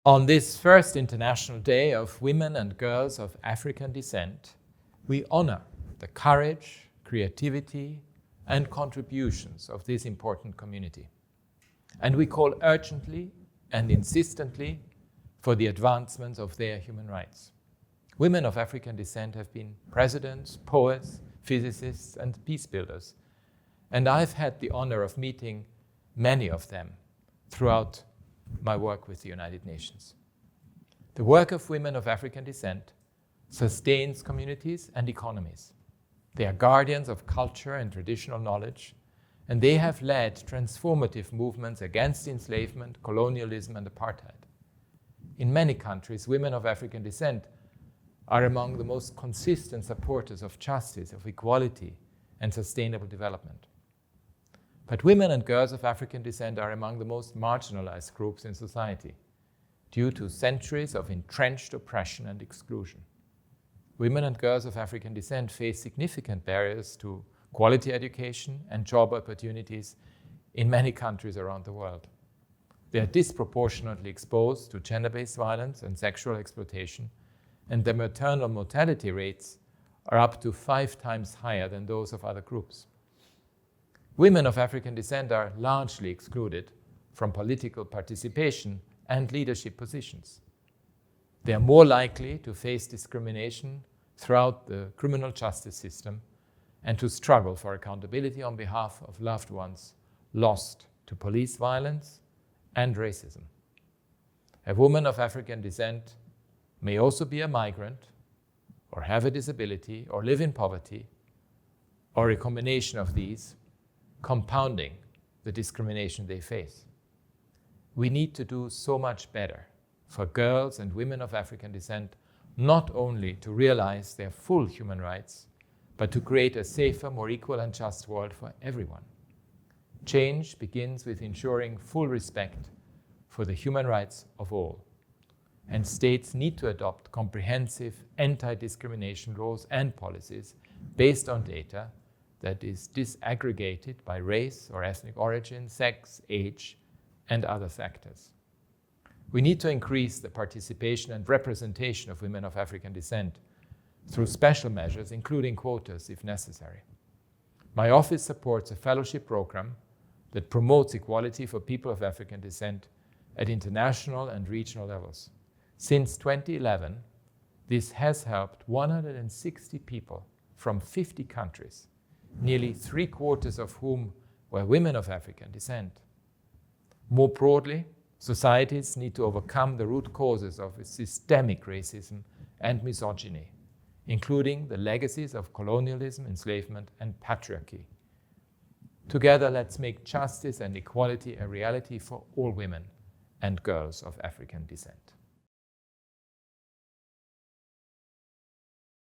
On this first International Day of Women and Girls of African Descent, we honor the courage, creativity, and contributions of this important community. And we call urgently and insistently for the advancement of their human rights. Women of African descent have been presidents, poets, physicists, and peace builders. And I've had the honor of meeting many of them throughout my work with the United Nations. The work of women of African descent sustains communities and economies. They are guardians of culture and traditional knowledge, and they have led transformative movements against enslavement, colonialism, and apartheid. In many countries, women of African descent are among the most consistent supporters of justice, of equality, and sustainable development. But women and girls of African descent are among the most marginalized groups in society due to centuries of entrenched oppression and exclusion. Women and girls of African descent face significant barriers to quality education and job opportunities in many countries around the world. They are disproportionately exposed to gender-based violence and sexual exploitation, and their maternal mortality rates are up to 5 times higher than those of other groups. Women of African descent are largely excluded from political participation and leadership positions. They are more likely to face discrimination throughout the criminal justice system and to struggle for accountability on behalf of loved ones lost to police violence and racism. A woman of African descent may also be a migrant, or have a disability, or live in poverty, or a combination of these, compounding the discrimination they face. We need to do so much better for girls and women of African descent, not only to realize their full human rights, but to create a safer, more equal and just world for everyone. Change begins with ensuring full respect for the human rights of all. And states need to adopt comprehensive anti-discrimination laws and policies based on data that is disaggregated by race or ethnic origin, sex, age, and other factors. We need to increase the participation and representation of women of African descent through special measures, including quotas if necessary. My office supports a fellowship program that promotes equality for people of African descent at international and regional levels. Since 2011, this has helped 160 people from 50 countries, nearly 3/4 of whom were women of African descent. More broadly, societies need to overcome the root causes of systemic racism and misogyny, including the legacies of colonialism, enslavement, and patriarchy. Together, let's make justice and equality a reality for all women and girls of African descent.